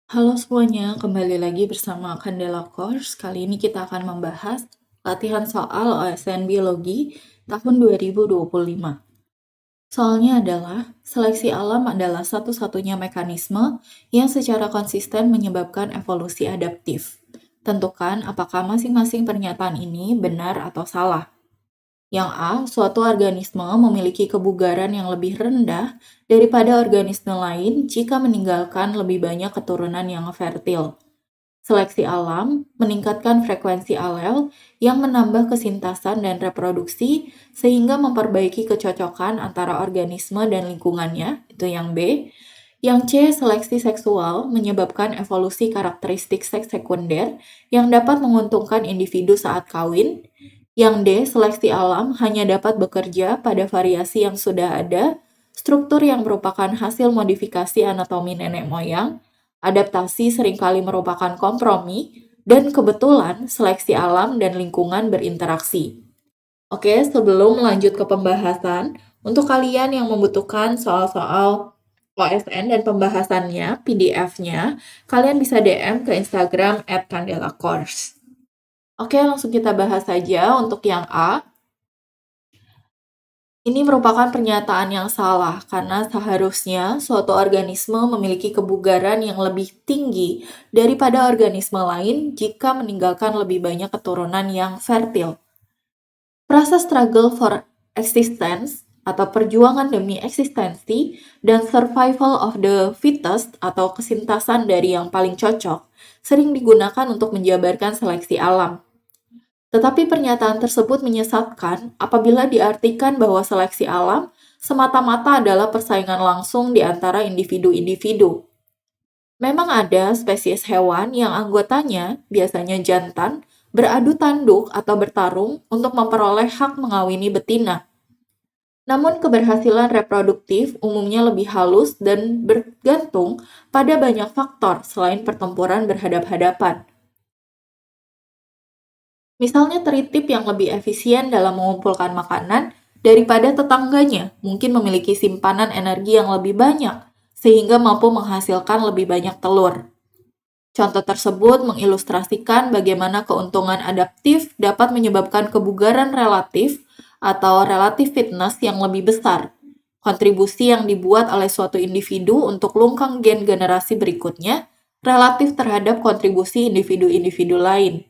Halo semuanya, kembali lagi bersama Candela Course. Kali ini kita akan membahas latihan soal OSN Biologi tahun 2025. Soalnya adalah, seleksi alam adalah satu-satunya mekanisme yang secara konsisten menyebabkan evolusi adaptif. Tentukan apakah masing-masing pernyataan ini benar atau salah. Yang A, suatu organisme memiliki kebugaran yang lebih rendah daripada organisme lain jika meninggalkan lebih banyak keturunan yang fertil. Seleksi alam meningkatkan frekuensi alel yang menambah kesintasan dan reproduksi sehingga memperbaiki kecocokan antara organisme dan lingkungannya, itu yang B. Yang C, seleksi seksual menyebabkan evolusi karakteristik seks sekunder yang dapat menguntungkan individu saat kawin. Yang D, seleksi alam hanya dapat bekerja pada variasi yang sudah ada, struktur yang merupakan hasil modifikasi anatomi nenek moyang, adaptasi seringkali merupakan kompromi, dan kebetulan seleksi alam dan lingkungan berinteraksi. Oke, sebelum lanjut ke pembahasan, untuk kalian yang membutuhkan soal-soal OSN dan pembahasannya, PDF-nya, kalian bisa DM ke Instagram @candelacourse. Oke, langsung kita bahas saja untuk yang A. Ini merupakan pernyataan yang salah karena seharusnya suatu organisme memiliki kebugaran yang lebih tinggi daripada organisme lain jika meninggalkan lebih banyak keturunan yang fertil. Frasa struggle for existence atau perjuangan demi eksistensi dan survival of the fittest atau kesintasan dari yang paling cocok sering digunakan untuk menjabarkan seleksi alam. Tetapi pernyataan tersebut menyesatkan apabila diartikan bahwa seleksi alam semata-mata adalah persaingan langsung di antara individu-individu. Memang ada spesies hewan yang anggotanya, biasanya jantan, beradu tanduk atau bertarung untuk memperoleh hak mengawini betina. Namun keberhasilan reproduktif umumnya lebih halus dan bergantung pada banyak faktor selain pertempuran berhadap-hadapan. Misalnya teritip yang lebih efisien dalam mengumpulkan makanan daripada tetangganya, mungkin memiliki simpanan energi yang lebih banyak, sehingga mampu menghasilkan lebih banyak telur. Contoh tersebut mengilustrasikan bagaimana keuntungan adaptif dapat menyebabkan kebugaran relatif atau relative fitness yang lebih besar. Kontribusi yang dibuat oleh suatu individu untuk lungkang gen generasi berikutnya relatif terhadap kontribusi individu-individu lain.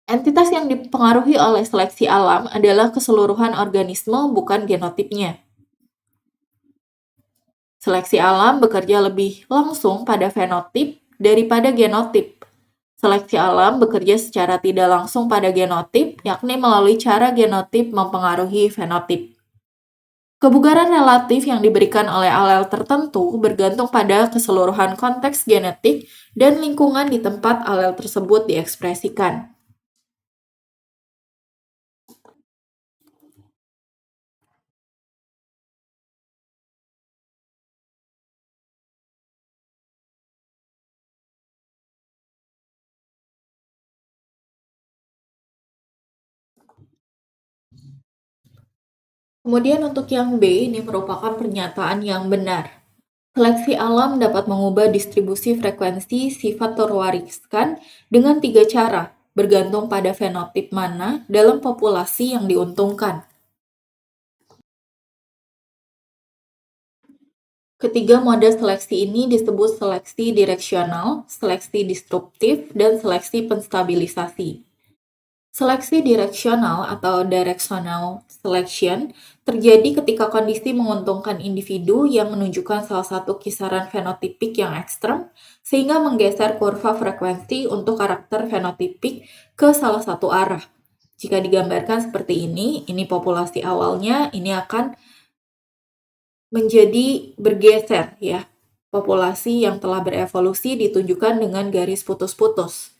Entitas yang dipengaruhi oleh seleksi alam adalah keseluruhan organisme, bukan genotipnya. Seleksi alam bekerja lebih langsung pada fenotip daripada genotip. Seleksi alam bekerja secara tidak langsung pada genotip, yakni melalui cara genotip mempengaruhi fenotip. Kebugaran relatif yang diberikan oleh alel tertentu bergantung pada keseluruhan konteks genetik dan lingkungan di tempat alel tersebut diekspresikan. Kemudian untuk yang B, ini merupakan pernyataan yang benar. Seleksi alam dapat mengubah distribusi frekuensi sifat terwariskan dengan 3 cara, bergantung pada fenotip mana dalam populasi yang diuntungkan. Ketiga mode seleksi ini disebut seleksi direksional, seleksi disruptif, dan seleksi penstabilisasi. Seleksi direksional atau directional selection terjadi ketika kondisi menguntungkan individu yang menunjukkan salah satu kisaran fenotipik yang ekstrem, sehingga menggeser kurva frekuensi untuk karakter fenotipik ke salah satu arah. Jika digambarkan seperti ini populasi awalnya, ini akan menjadi bergeser ya. Populasi yang telah berevolusi ditunjukkan dengan garis putus-putus.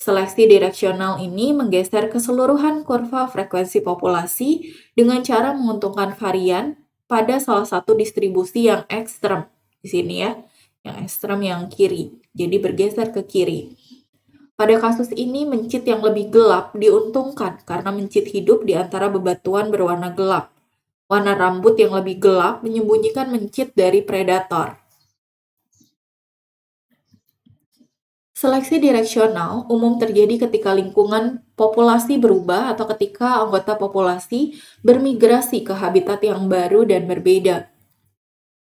Seleksi direksional ini menggeser keseluruhan kurva frekuensi populasi dengan cara menguntungkan varian pada salah satu distribusi yang ekstrem. Di sini ya, yang ekstrem yang kiri. Jadi bergeser ke kiri. Pada kasus ini, mencit yang lebih gelap diuntungkan karena mencit hidup di antara bebatuan berwarna gelap. Warna rambut yang lebih gelap menyembunyikan mencit dari predator. Seleksi direksional umum terjadi ketika lingkungan populasi berubah atau ketika anggota populasi bermigrasi ke habitat yang baru dan berbeda.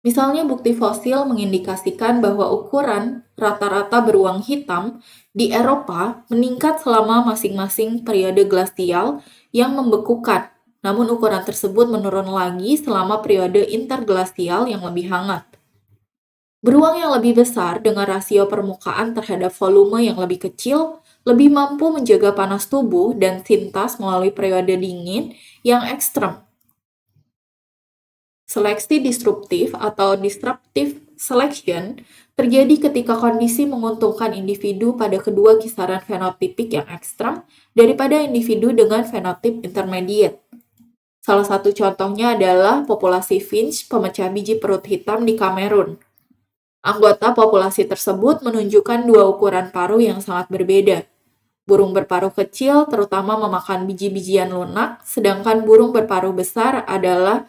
Misalnya bukti fosil mengindikasikan bahwa ukuran rata-rata beruang hitam di Eropa meningkat selama masing-masing periode glasial yang membekukan, namun ukuran tersebut menurun lagi selama periode interglasial yang lebih hangat. Beruang yang lebih besar dengan rasio permukaan terhadap volume yang lebih kecil lebih mampu menjaga panas tubuh dan sintas melalui periode dingin yang ekstrem. Seleksi disruptif atau disruptive selection terjadi ketika kondisi menguntungkan individu pada kedua kisaran fenotipik yang ekstrem daripada individu dengan fenotip intermediate. Salah satu contohnya adalah populasi finch pemecah biji perut hitam di Kamerun. Anggota populasi tersebut menunjukkan dua ukuran paruh yang sangat berbeda. Burung berparuh kecil terutama memakan biji-bijian lunak, sedangkan burung berparuh besar adalah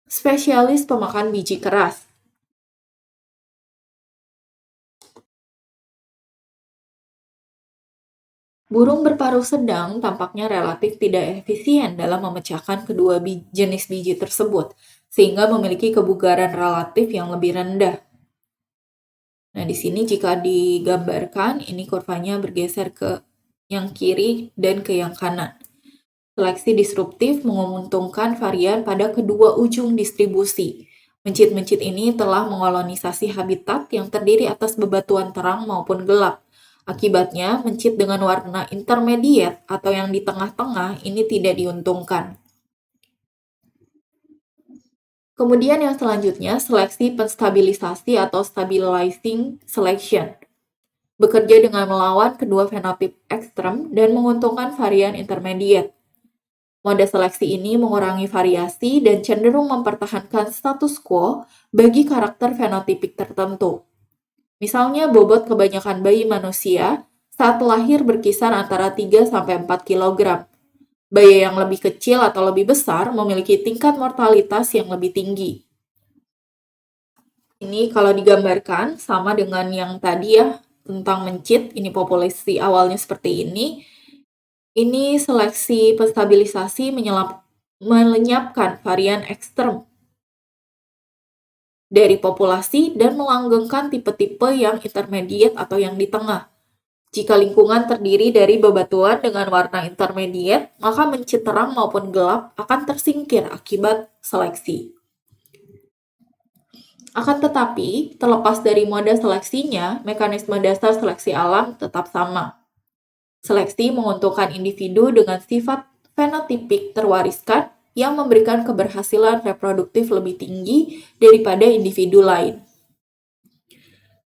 spesialis pemakan biji keras. Burung berparuh sedang tampaknya relatif tidak efisien dalam memecahkan kedua jenis biji tersebut, sehingga memiliki kebugaran relatif yang lebih rendah. Nah, di sini jika digambarkan, ini kurvanya bergeser ke yang kiri dan ke yang kanan. Seleksi disruptif menguntungkan varian pada kedua ujung distribusi. Mencit-mencit ini telah mengolonisasi habitat yang terdiri atas bebatuan terang maupun gelap. Akibatnya, mencit dengan warna intermediate atau yang di tengah-tengah ini tidak diuntungkan. Kemudian yang selanjutnya, seleksi penstabilisasi atau stabilizing selection. Bekerja dengan melawan kedua fenotip ekstrem dan menguntungkan varian intermediate. Mode seleksi ini mengurangi variasi dan cenderung mempertahankan status quo bagi karakter fenotipik tertentu. Misalnya bobot kebanyakan bayi manusia saat lahir berkisar antara 3-4 kg. Bayi yang lebih kecil atau lebih besar memiliki tingkat mortalitas yang lebih tinggi. Ini kalau digambarkan sama dengan yang tadi ya, tentang mencit, ini populasi awalnya seperti ini. Ini seleksi penstabilisasi melenyapkan varian ekstrem dari populasi dan melanggengkan tipe-tipe yang intermediate atau yang di tengah. Jika lingkungan terdiri dari bebatuan dengan warna intermediate, maka mencit terang maupun gelap akan tersingkir akibat seleksi. Akan tetapi, terlepas dari mode seleksinya, mekanisme dasar seleksi alam tetap sama. Seleksi menguntungkan individu dengan sifat fenotipik terwariskan yang memberikan keberhasilan reproduktif lebih tinggi daripada individu lain.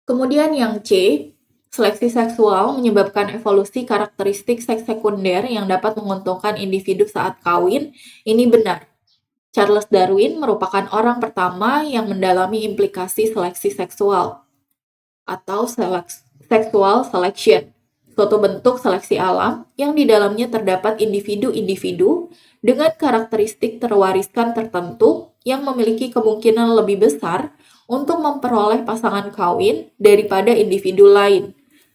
Kemudian yang C, seleksi seksual menyebabkan evolusi karakteristik seks sekunder yang dapat menguntungkan individu saat kawin. Ini benar. Charles Darwin merupakan orang pertama yang mendalami implikasi seleksi seksual atau sexual selection, suatu bentuk seleksi alam yang di dalamnya terdapat individu-individu dengan karakteristik terwariskan tertentu yang memiliki kemungkinan lebih besar untuk memperoleh pasangan kawin daripada individu lain.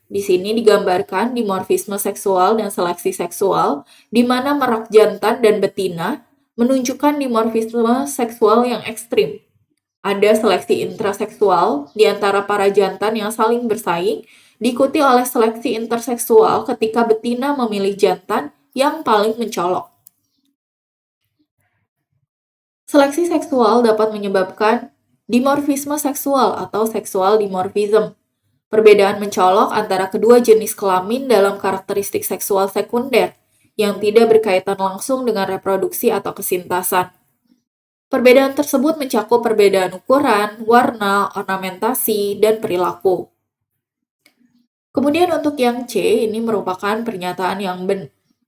Di sini digambarkan dimorfisme seksual dan seleksi seksual, di mana merak jantan dan betina menunjukkan dimorfisme seksual yang ekstrim. Ada seleksi intraseksual di antara para jantan yang saling bersaing, diikuti oleh seleksi interseksual ketika betina memilih jantan yang paling mencolok. Seleksi seksual dapat menyebabkan dimorfisme seksual atau seksual dimorfism. Perbedaan mencolok antara kedua jenis kelamin dalam karakteristik seksual sekunder yang tidak berkaitan langsung dengan reproduksi atau kesintasan. Perbedaan tersebut mencakup perbedaan ukuran, warna, ornamentasi, dan perilaku. Kemudian untuk yang C, ini merupakan pernyataan yang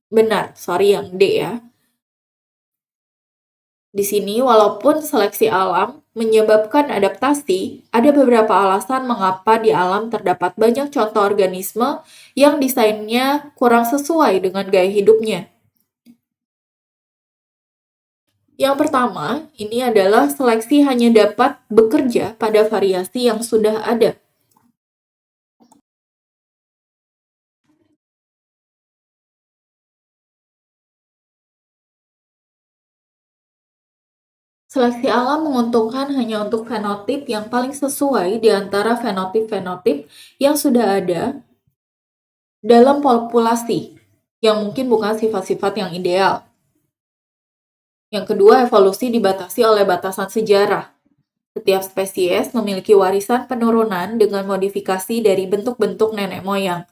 benar, yang D ya. Di sini, walaupun seleksi alam menyebabkan adaptasi, ada beberapa alasan mengapa di alam terdapat banyak contoh organisme yang desainnya kurang sesuai dengan gaya hidupnya. Yang pertama, ini adalah seleksi hanya dapat bekerja pada variasi yang sudah ada. Seleksi alam menguntungkan hanya untuk fenotip yang paling sesuai di antara fenotip-fenotip yang sudah ada dalam populasi, yang mungkin bukan sifat-sifat yang ideal. Yang kedua, evolusi dibatasi oleh batasan sejarah. Setiap spesies memiliki warisan penurunan dengan modifikasi dari bentuk-bentuk nenek moyang.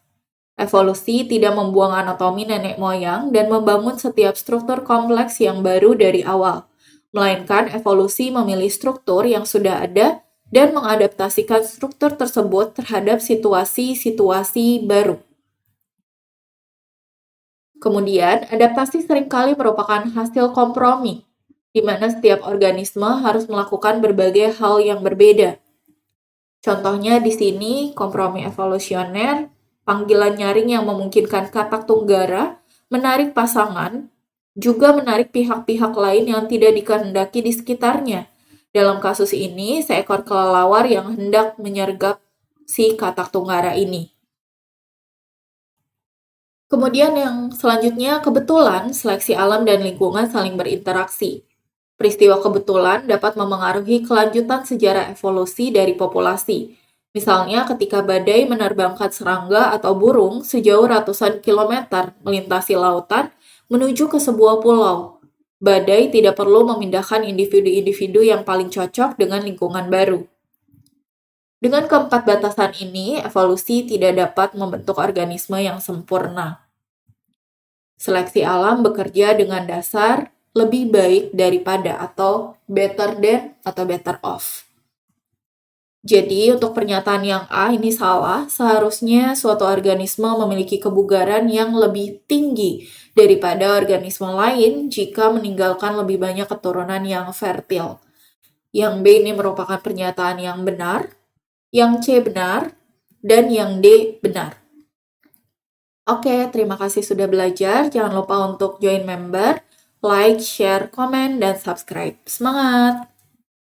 Evolusi tidak membuang anatomi nenek moyang dan membangun setiap struktur kompleks yang baru dari awal, melainkan evolusi memilih struktur yang sudah ada dan mengadaptasikan struktur tersebut terhadap situasi-situasi baru. Kemudian, adaptasi seringkali merupakan hasil kompromi, di mana setiap organisme harus melakukan berbagai hal yang berbeda. Contohnya di sini, kompromi evolusioner, panggilan nyaring yang memungkinkan katak tunggara, menarik pasangan, juga menarik pihak-pihak lain yang tidak dikehendaki di sekitarnya. Dalam kasus ini, seekor kelelawar yang hendak menyergap si katak tunggara ini. Kemudian yang selanjutnya, kebetulan seleksi alam dan lingkungan saling berinteraksi. Peristiwa kebetulan dapat memengaruhi kelanjutan sejarah evolusi dari populasi. Misalnya ketika badai menerbangkan serangga atau burung sejauh ratusan kilometer melintasi lautan menuju ke sebuah pulau. Badai tidak perlu memindahkan individu-individu yang paling cocok dengan lingkungan baru. Dengan keempat batasan ini, evolusi tidak dapat membentuk organisme yang sempurna. Seleksi alam bekerja dengan dasar lebih baik daripada atau better than atau better off. Jadi untuk pernyataan yang A ini salah, seharusnya suatu organisme memiliki kebugaran yang lebih tinggi daripada organisme lain jika meninggalkan lebih banyak keturunan yang fertil. Yang B ini merupakan pernyataan yang benar, yang C benar, dan yang D benar. Oke, terima kasih sudah belajar. Jangan lupa untuk join member, like, share, komen, dan subscribe. Semangat!